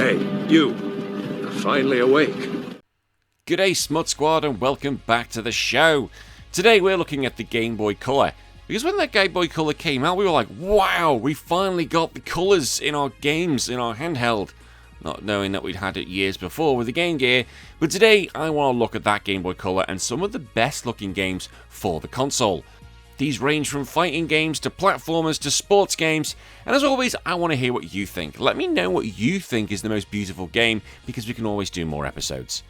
Hey, you. You're finally awake. G'day Smut Squad and welcome back to the show. Today we're looking at the Game Boy Color. Because when that Game Boy Color came out, we were like, wow, we finally got the colors in our games, in our handheld. Not knowing that we'd had it years before with the Game Gear. But today I want to look at that Game Boy Color and some of the best looking games for the console. These range from fighting games to platformers to sports games, and as always, I want to hear what you think. Let me know what you think is the most beautiful game, because we can always do more episodes.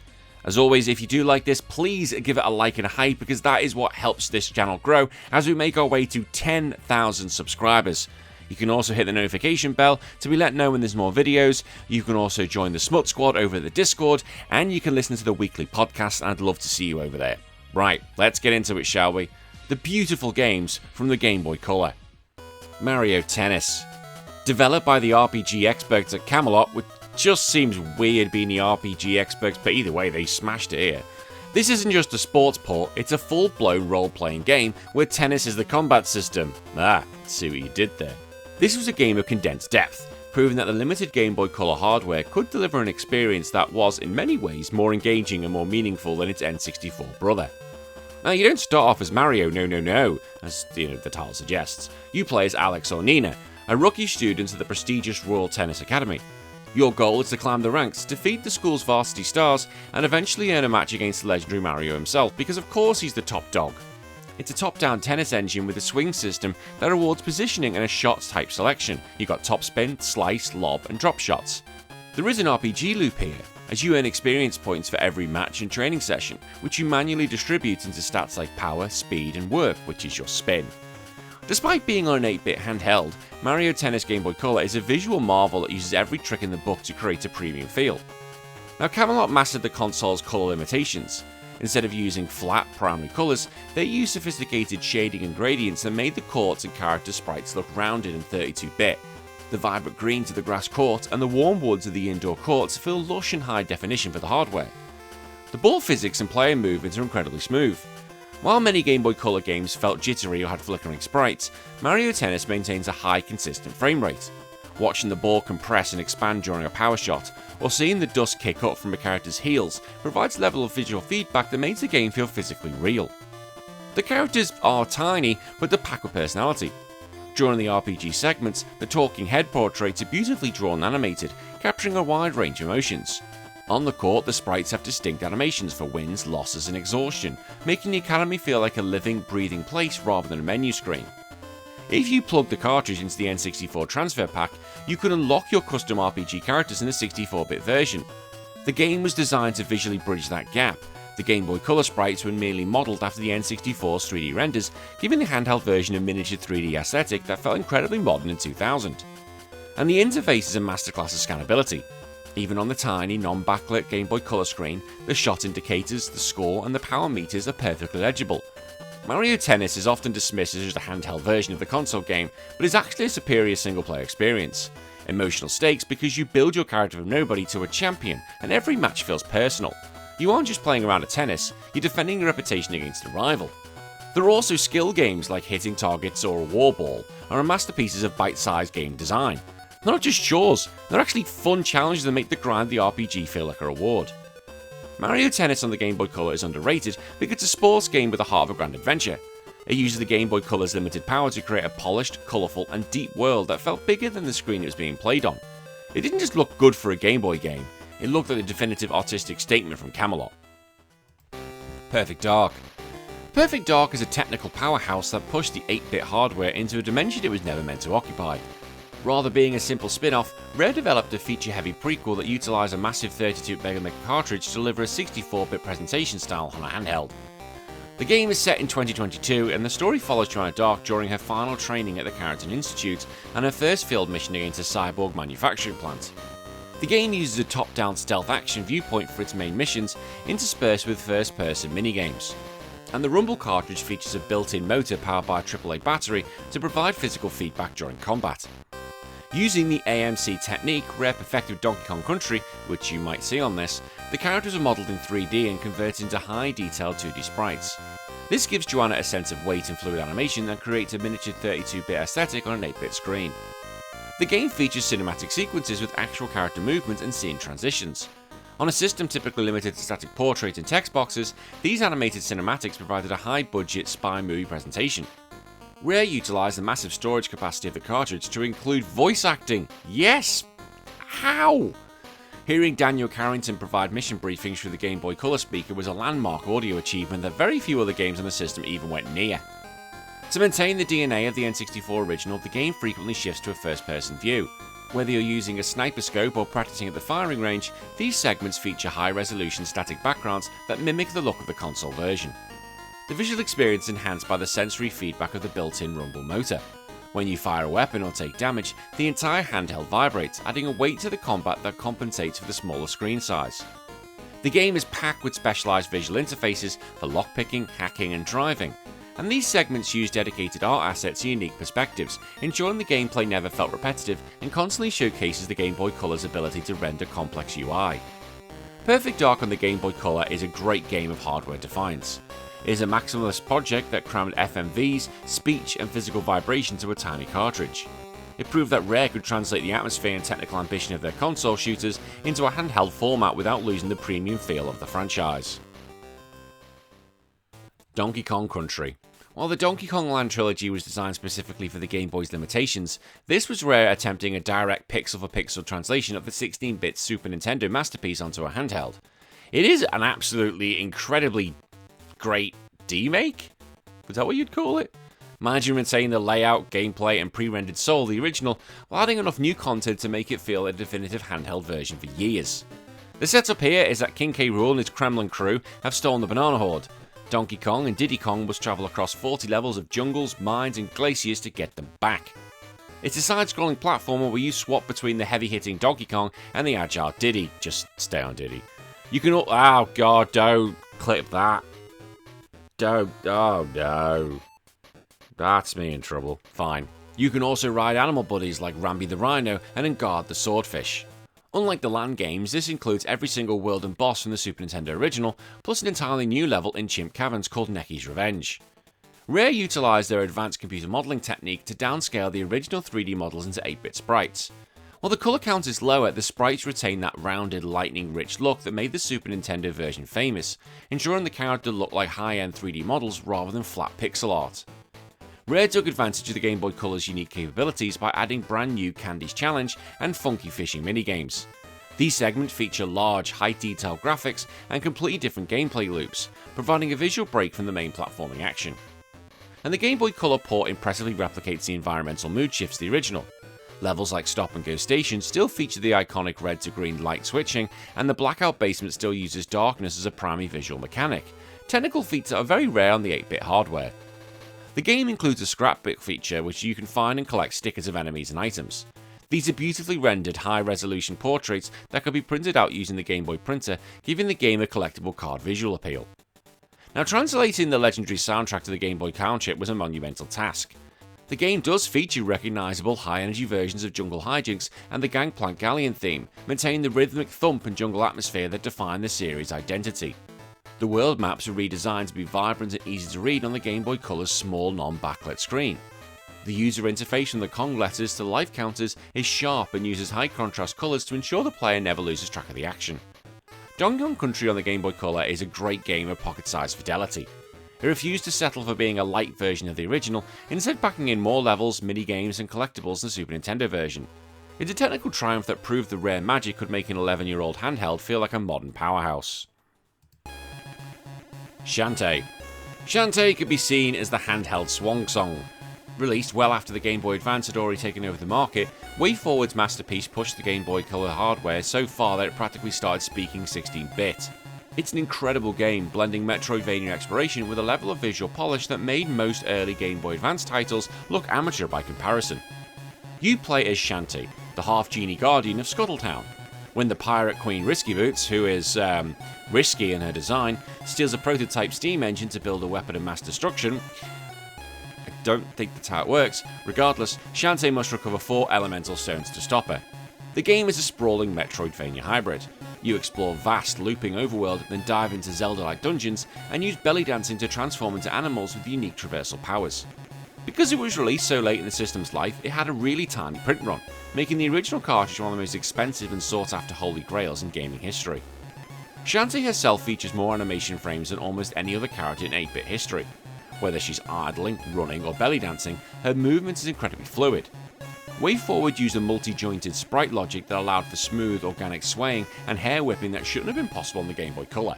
As always, if you do like this, please give it a like and a hype, because that is what helps this channel grow as we make our way to 10,000 subscribers. You can also hit the notification bell to be let know when there's more videos. You can also join the Smut Squad over at the Discord, and you can listen to the weekly podcast, and I'd love to see you over there. Right, let's get into it, shall we? The beautiful games from the Game Boy Color. Mario Tennis. Developed by the RPG experts at Camelot, which just seems weird being the RPG experts, but either way, they smashed it here. This isn't just a sports port, it's a full-blown role-playing game where tennis is the combat system. See what you did there. This was a game of condensed depth, proving that the limited Game Boy Color hardware could deliver an experience that was, in many ways, more engaging and more meaningful than its N64 brother. Now, you don't start off as Mario, no, as the title suggests. You play as Alex or Nina, a rookie student at the prestigious Royal Tennis Academy. Your goal is to climb the ranks, defeat the school's varsity stars, and eventually earn a match against the legendary Mario himself, because of course he's the top dog. It's a top-down tennis engine with a swing system that rewards positioning and a shots-type selection. You've got topspin, slice, lob, and drop shots. There is an RPG loop here, as you earn experience points for every match and training session, which you manually distribute into stats like power, speed, and work, which is your spin. Despite being on an 8-bit handheld, Mario Tennis Game Boy Color is a visual marvel that uses every trick in the book to create a premium feel. Now, Camelot mastered the console's color limitations. Instead of using flat primary colors, they used sophisticated shading and gradients that made the courts and character sprites look rounded and 32-bit. The vibrant green to the grass court and the warm woods of the indoor courts feel lush and high definition for the hardware. The ball physics and player movements are incredibly smooth. While many Game Boy Color games felt jittery or had flickering sprites, Mario Tennis maintains a high consistent frame rate. Watching the ball compress and expand during a power shot, or seeing the dust kick up from a character's heels provides a level of visual feedback that makes the game feel physically real. The characters are tiny, but they pack with personality. During the RPG segments, the talking head portraits are beautifully drawn and animated, capturing a wide range of emotions. On the court, the sprites have distinct animations for wins, losses, and exhaustion, making the Academy feel like a living, breathing place rather than a menu screen. If you plug the cartridge into the N64 transfer pack, you can unlock your custom RPG characters in the 64-bit version. The game was designed to visually bridge that gap. The Game Boy Color sprites were merely modelled after the N64's 3D renders, giving the handheld version a miniature 3D aesthetic that felt incredibly modern in 2000. And the interface is a masterclass of scannability. Even on the tiny, non-backlit Game Boy Color screen, the shot indicators, the score, and the power meters are perfectly legible. Mario Tennis is often dismissed as just a handheld version of the console game, but is actually a superior single-player experience. Emotional stakes because you build your character from nobody to a champion, and every match feels personal. You aren't just playing around at tennis, you're defending your reputation against a rival. There are also skill games like hitting targets or a war ball, and are masterpieces of bite-sized game design. They're not just chores, they're actually fun challenges that make the grind of the RPG feel like a reward. Mario Tennis on the Game Boy Color is underrated because it's a sports game with the heart of a grand adventure. It uses the Game Boy Color's limited power to create a polished, colourful, and deep world that felt bigger than the screen it was being played on. It didn't just look good for a Game Boy game, it looked like a definitive artistic statement from Camelot. Perfect Dark. Perfect Dark is a technical powerhouse that pushed the 8-bit hardware into a dimension it was never meant to occupy. Rather being a simple spin-off, Rare developed a feature-heavy prequel that utilised a massive 32-megabit cartridge to deliver a 64-bit presentation style on a handheld. The game is set in 2022, and the story follows Joanna Dark during her final training at the Carrington Institute and her first field mission against a cyborg manufacturing plant. The game uses a top-down stealth action viewpoint for its main missions, interspersed with first-person minigames. And the Rumble cartridge features a built-in motor powered by a AAA battery to provide physical feedback during combat. Using the AMC technique Rare perfected with Donkey Kong Country, which you might see on this, the characters are modelled in 3D and converted into high-detailed 2D sprites. This gives Joanna a sense of weight and fluid animation and creates a miniature 32-bit aesthetic on an 8-bit screen. The game features cinematic sequences with actual character movement and scene transitions. On a system typically limited to static portraits and text boxes, these animated cinematics provided a high-budget spy movie presentation. Rare utilised the massive storage capacity of the cartridge to include voice acting. Yes! How? Hearing Daniel Carrington provide mission briefings through the Game Boy Color speaker was a landmark audio achievement that very few other games on the system even went near. To maintain the DNA of the N64 original, the game frequently shifts to a first-person view. Whether you're using a sniper scope or practicing at the firing range, these segments feature high-resolution static backgrounds that mimic the look of the console version. The visual experience is enhanced by the sensory feedback of the built-in rumble motor. When you fire a weapon or take damage, the entire handheld vibrates, adding a weight to the combat that compensates for the smaller screen size. The game is packed with specialised visual interfaces for lockpicking, hacking and driving, and these segments use dedicated art assets and unique perspectives, ensuring the gameplay never felt repetitive and constantly showcases the Game Boy Color's ability to render complex UI. Perfect Dark on the Game Boy Color is a great game of hardware defiance. It is a maximalist project that crammed FMVs, speech and physical vibration to a tiny cartridge. It proved that Rare could translate the atmosphere and technical ambition of their console shooters into a handheld format without losing the premium feel of the franchise. Donkey Kong Country. While the Donkey Kong Land trilogy was designed specifically for the Game Boy's limitations, this was Rare attempting a direct pixel-for-pixel translation of the 16-bit Super Nintendo masterpiece onto a handheld. It is an absolutely incredibly great demake? Was that what you'd call it? Managing to retain the layout, gameplay, and pre-rendered soul of the original, while adding enough new content to make it feel a definitive handheld version for years. The setup here is that King K. Rool and his Kremlin crew have stolen the Banana Horde. Donkey Kong and Diddy Kong must travel across 40 levels of jungles, mines, and glaciers to get them back. It's a side-scrolling platformer where you swap between the heavy-hitting Donkey Kong and the agile Diddy. Just stay on Diddy. You can oh god, don't clip that. Don't, oh no. That's me in trouble. Fine. You can also ride animal buddies like Rambi the Rhino and Engard the Swordfish. Unlike the land games, this includes every single world and boss from the Super Nintendo original, plus an entirely new level in Chimp Caverns called Necky's Revenge. Rare utilised their advanced computer modelling technique to downscale the original 3D models into 8-bit sprites. While the colour count is lower, the sprites retain that rounded, lightning-rich look that made the Super Nintendo version famous, ensuring the character looked like high-end 3D models rather than flat pixel art. Rare took advantage of the Game Boy Color's unique capabilities by adding brand new Candy's Challenge and funky fishing minigames. These segments feature large, high-detail graphics and completely different gameplay loops, providing a visual break from the main platforming action. And the Game Boy Color port impressively replicates the environmental mood shifts of the original. Levels like Stop and Go Station still feature the iconic red to green light switching, and the blackout basement still uses darkness as a primary visual mechanic, technical feats that are very rare on the 8-bit hardware. The game includes a scrapbook feature which you can find and collect stickers of enemies and items. These are beautifully rendered high-resolution portraits that could be printed out using the Game Boy printer, giving the game a collectible card visual appeal. Now, translating the legendary soundtrack to the Game Boy Color chip was a monumental task. The game does feature recognisable high-energy versions of Jungle Hijinks and the Gangplank Galleon theme, maintaining the rhythmic thump and jungle atmosphere that define the series' identity. The world maps are redesigned to be vibrant and easy to read on the Game Boy Color's small non-backlit screen. The user interface from the Kong letters to life counters is sharp and uses high contrast colours to ensure the player never loses track of the action. Donkey Kong Country on the Game Boy Color is a great game of pocket-sized fidelity. It refused to settle for being a light version of the original, instead packing in more levels, mini-games and collectibles than the Super Nintendo version. It's a technical triumph that proved the Rare magic could make an 11-year-old handheld feel like a modern powerhouse. Shantae. Shantae could be seen as the handheld swan song. Released well after the Game Boy Advance had already taken over the market, WayForward's masterpiece pushed the Game Boy Color hardware so far that it practically started speaking 16-bit. It's an incredible game, blending Metroidvania exploration with a level of visual polish that made most early Game Boy Advance titles look amateur by comparison. You play as Shantae, the half-genie guardian of Scuttletown. When the pirate queen Risky Boots, who is risky in her design, steals a prototype steam engine to build a weapon of mass destruction, I don't think that's how it works. Regardless, Shantae must recover 4 elemental stones to stop her. The game is a sprawling Metroidvania hybrid. You explore vast, looping overworld, then dive into Zelda-like dungeons, and use belly dancing to transform into animals with unique traversal powers. Because it was released so late in the system's life, it had a really tiny print run, making the original cartridge one of the most expensive and sought after holy grails in gaming history. Shantae herself features more animation frames than almost any other character in 8-bit history. Whether she's idling, running, or belly dancing, her movement is incredibly fluid. WayForward used a multi-jointed sprite logic that allowed for smooth, organic swaying and hair whipping that shouldn't have been possible on the Game Boy Color.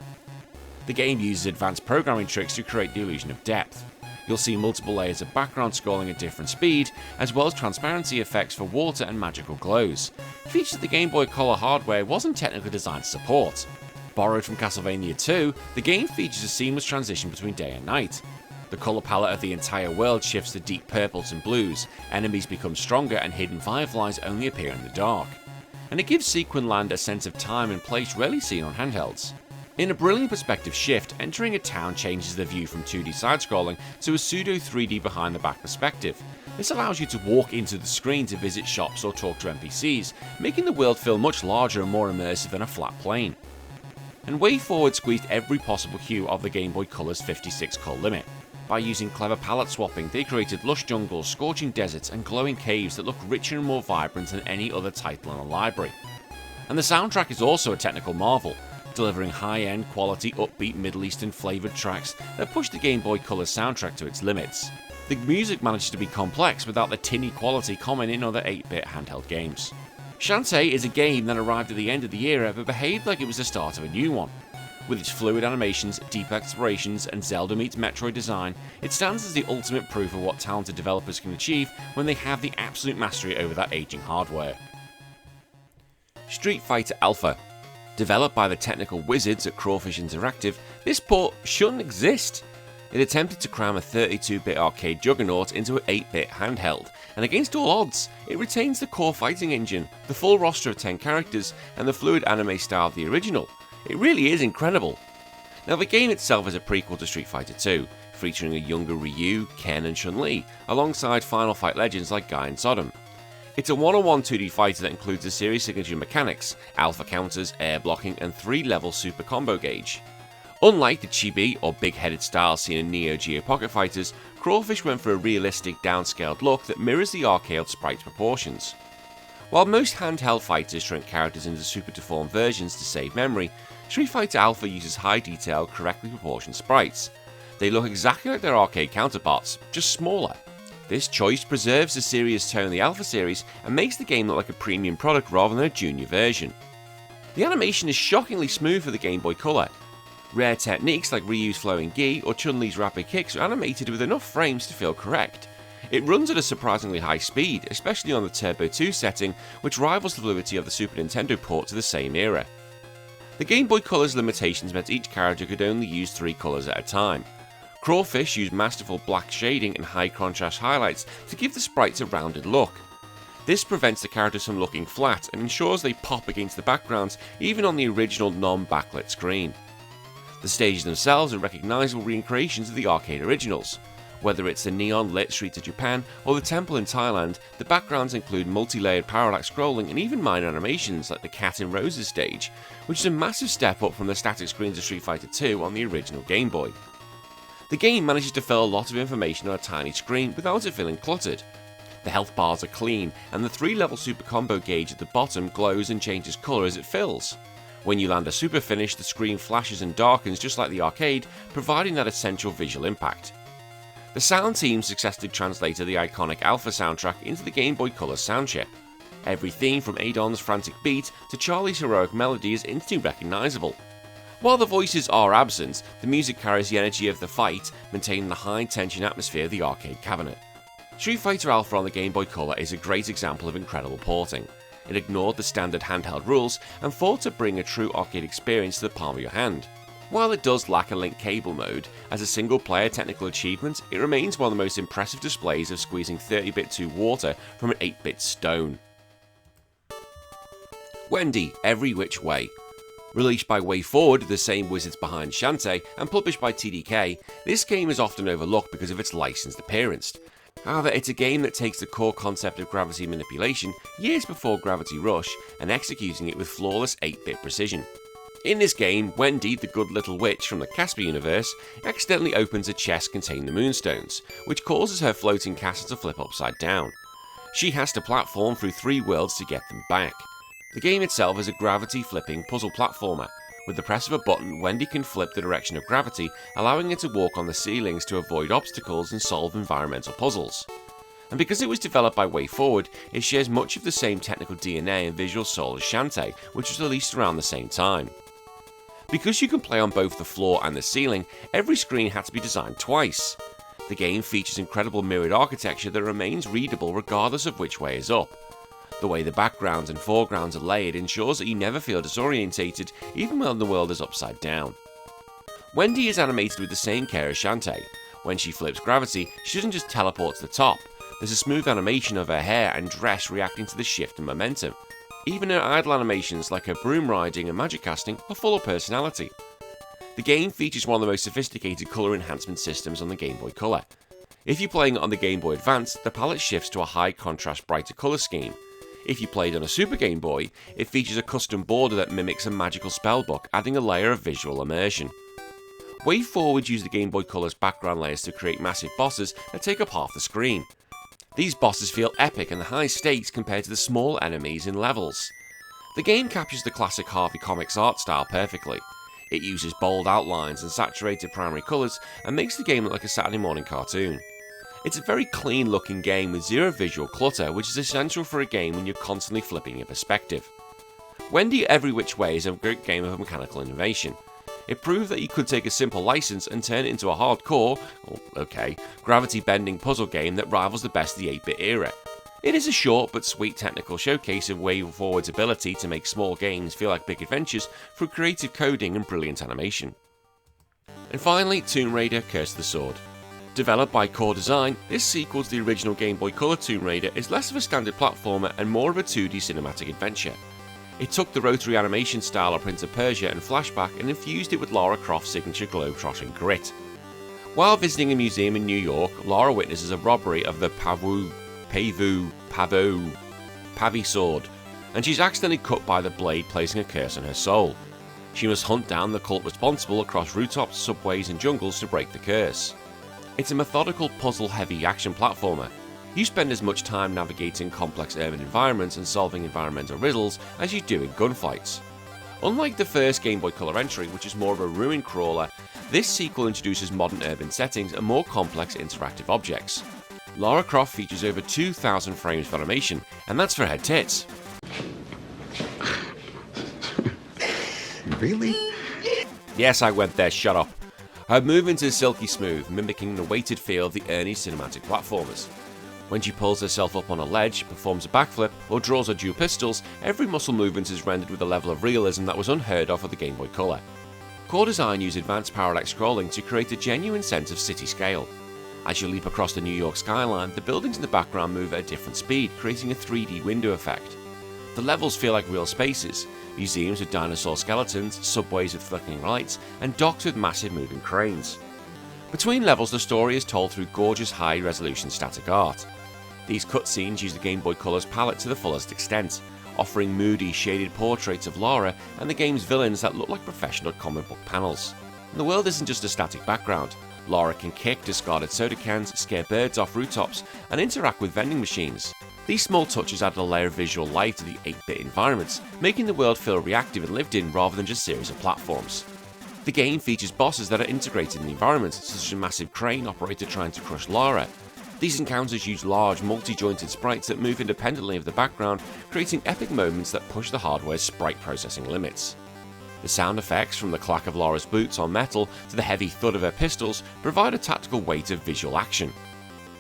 The game uses advanced programming tricks to create the illusion of depth. You'll see multiple layers of background scrolling at different speed, as well as transparency effects for water and magical glows, features the Game Boy Color hardware wasn't technically designed to support. Borrowed from Castlevania 2, the game features a seamless transition between day and night. The colour palette of the entire world shifts to deep purples and blues, enemies become stronger and hidden fireflies only appear in the dark. And it gives Sequin Land a sense of time and place rarely seen on handhelds. In a brilliant perspective shift, entering a town changes the view from 2D side-scrolling to a pseudo 3D behind-the-back perspective. This allows you to walk into the screen to visit shops or talk to NPCs, making the world feel much larger and more immersive than a flat plane. And WayForward squeezed every possible hue of the Game Boy Color's 56 colour limit. By using clever palette swapping, they created lush jungles, scorching deserts, and glowing caves that look richer and more vibrant than any other title in the library. And the soundtrack is also a technical marvel, delivering high-end, quality, upbeat Middle Eastern flavoured tracks that push the Game Boy Color soundtrack to its limits. The music manages to be complex without the tinny quality common in other 8-bit handheld games. Shantae is a game that arrived at the end of the era but behaved like it was the start of a new one. With its fluid animations, deep explorations, and Zelda meets Metroid design, it stands as the ultimate proof of what talented developers can achieve when they have the absolute mastery over that aging hardware. Street Fighter Alpha. Developed by the technical wizards at Crawfish Interactive, this port shouldn't exist. It attempted to cram a 32-bit arcade juggernaut into an 8-bit handheld, and against all odds, it retains the core fighting engine, the full roster of 10 characters, and the fluid anime style of the original. It really is incredible. Now the game itself is a prequel to Street Fighter 2, featuring a younger Ryu, Ken and Chun-Li, alongside Final Fight legends like Guy and Sodom. It's a one-on-one 2D fighter that includes a series signature mechanics, alpha counters, air blocking, and 3-level super combo gauge. Unlike the chibi or big-headed style seen in Neo Geo Pocket Fighters, Crawfish went for a realistic downscaled look that mirrors the arcade sprite's proportions. While most handheld fighters shrink characters into super deformed versions to save memory, Street Fighter Alpha uses high-detail, correctly proportioned sprites. They look exactly like their arcade counterparts, just smaller. This choice preserves the serious tone of the Alpha series and makes the game look like a premium product rather than a junior version. The animation is shockingly smooth for the Game Boy Color. Rare techniques like Ryu's flowing gi or Chun-Li's rapid kicks are animated with enough frames to feel correct. It runs at a surprisingly high speed, especially on the Turbo 2 setting, which rivals the fluidity of the Super Nintendo port to the same era. The Game Boy Color's limitations meant each character could only use 3 colors at a time. Crawfish used masterful black shading and high contrast highlights to give the sprites a rounded look. This prevents the characters from looking flat and ensures they pop against the backgrounds even on the original non-backlit screen. The stages themselves are recognisable recreations of the arcade originals. Whether it's the neon-lit streets of Japan or the temple in Thailand, the backgrounds include multi-layered parallax scrolling and even minor animations like the Cat in Roses stage, which is a massive step up from the static screens of Street Fighter 2 on the original Game Boy. The game manages to fill a lot of information on a tiny screen without it feeling cluttered. The health bars are clean, and the 3-level super combo gauge at the bottom glows and changes colour as it fills. When you land a super finish, the screen flashes and darkens just like the arcade, providing that essential visual impact. The sound team successfully translated the iconic Alpha soundtrack into the Game Boy Color sound chip. Every theme from Adon's frantic beat to Charlie's heroic melody is instantly recognisable. While the voices are absent, the music carries the energy of the fight, maintaining the high-tension atmosphere of the arcade cabinet. Street Fighter Alpha on the Game Boy Color is a great example of incredible porting. It ignored the standard handheld rules and fought to bring a true arcade experience to the palm of your hand. While it does lack a link cable mode, as a single-player technical achievement, it remains one of the most impressive displays of squeezing 30-bit 2 water from an 8-bit stone. Wendy, Every Which Way. Released by WayForward, the same wizards behind Shantae, and published by TDK, this game is often overlooked because of its licensed appearance. However, it's a game that takes the core concept of gravity manipulation years before Gravity Rush and executing it with flawless 8-bit precision. In this game, Wendy, the good little witch from the Casper universe, accidentally opens a chest containing the Moonstones, which causes her floating castle to flip upside down. She has to platform through 3 worlds to get them back. The game itself is a gravity-flipping puzzle platformer. With the press of a button, Wendy can flip the direction of gravity, allowing her to walk on the ceilings to avoid obstacles and solve environmental puzzles. And because it was developed by WayForward, it shares much of the same technical DNA and visual soul as Shantae, which was released around the same time. Because you can play on both the floor and the ceiling, every screen had to be designed twice. The game features incredible mirrored architecture that remains readable regardless of which way is up. The way the backgrounds and foregrounds are layered ensures that you never feel disorientated even when the world is upside down. Wendy is animated with the same care as Shantae. When she flips gravity, she doesn't just teleport to the top. There's a smooth animation of her hair and dress reacting to the shift in momentum. Even her idle animations like her broom riding and magic casting are full of personality. The game features one of the most sophisticated colour enhancement systems on the Game Boy Color. If you're playing it on the Game Boy Advance, the palette shifts to a high contrast brighter colour scheme. If you played on a Super Game Boy, it features a custom border that mimics a magical spellbook, adding a layer of visual immersion. WayForward used the Game Boy Color's background layers to create massive bosses that take up half the screen. These bosses feel epic and high stakes compared to the small enemies in levels. The game captures the classic Harvey Comics art style perfectly. It uses bold outlines and saturated primary colours and makes the game look like a Saturday morning cartoon. It's a very clean looking game with zero visual clutter, which is essential for a game when you're constantly flipping your perspective. Wendy Every Which Way is a great game of mechanical innovation. It proved that you could take a simple license and turn it into a hardcore, gravity-bending puzzle game that rivals the best of the 8-bit era. It is a short but sweet technical showcase of WayForward's ability to make small games feel like big adventures through creative coding and brilliant animation. And finally, Tomb Raider: Curse of the Sword. Developed by Core Design, this sequel to the original Game Boy Color Tomb Raider is less of a standard platformer and more of a 2D cinematic adventure. It took the rotary animation style of Prince of Persia and Flashback and infused it with Lara Croft's signature globe-trotting grit. While visiting a museum in New York, Lara witnesses a robbery of the Pavi sword, and she's accidentally cut by the blade, placing a curse on her soul. She must hunt down the cult responsible across rooftops, subways and jungles to break the curse. It's a methodical, puzzle-heavy action platformer. You spend as much time navigating complex urban environments and solving environmental riddles as you do in gunfights. Unlike the first Game Boy Color entry, which is more of a ruin crawler, this sequel introduces modern urban settings and more complex interactive objects. Lara Croft features over 2,000 frames of animation, and that's for her tits. Really? Yes, I went there, shut up. Her movement is silky smooth, mimicking the weighted feel of the Ernie cinematic platformers. When she pulls herself up on a ledge, performs a backflip, or draws her dual pistols, every muscle movement is rendered with a level of realism that was unheard of for the Game Boy Color. Core Design used advanced parallax scrolling to create a genuine sense of city scale. As you leap across the New York skyline, the buildings in the background move at a different speed, creating a 3D window effect. The levels feel like real spaces, museums with dinosaur skeletons, subways with flickering lights, and docks with massive moving cranes. Between levels, the story is told through gorgeous high-resolution static art. These cutscenes use the Game Boy Color's palette to the fullest extent, offering moody, shaded portraits of Lara and the game's villains that look like professional comic book panels. And the world isn't just a static background. Lara can kick discarded soda cans, scare birds off rooftops, and interact with vending machines. These small touches add a layer of visual life to the 8-bit environments, making the world feel reactive and lived in rather than just a series of platforms. The game features bosses that are integrated in the environment, such as a massive crane operator trying to crush Lara. These encounters use large, multi-jointed sprites that move independently of the background, creating epic moments that push the hardware's sprite processing limits. The sound effects, from the clack of Lara's boots on metal to the heavy thud of her pistols, provide a tactical weight of visual action.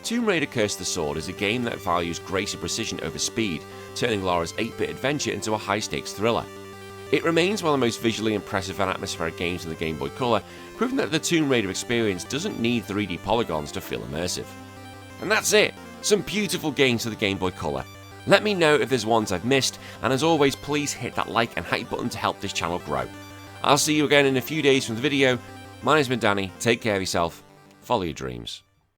Tomb Raider: Curse of the Sword is a game that values grace and precision over speed, turning Lara's 8-bit adventure into a high-stakes thriller. It remains one of the most visually impressive and atmospheric games in the Game Boy Color, proving that the Tomb Raider experience doesn't need 3D polygons to feel immersive. And that's it! Some beautiful games for the Game Boy Color. Let me know if there's ones I've missed, and as always, please hit that like and hype button to help this channel grow. I'll see you again in a few days from the video. My name's been Danny, take care of yourself, follow your dreams.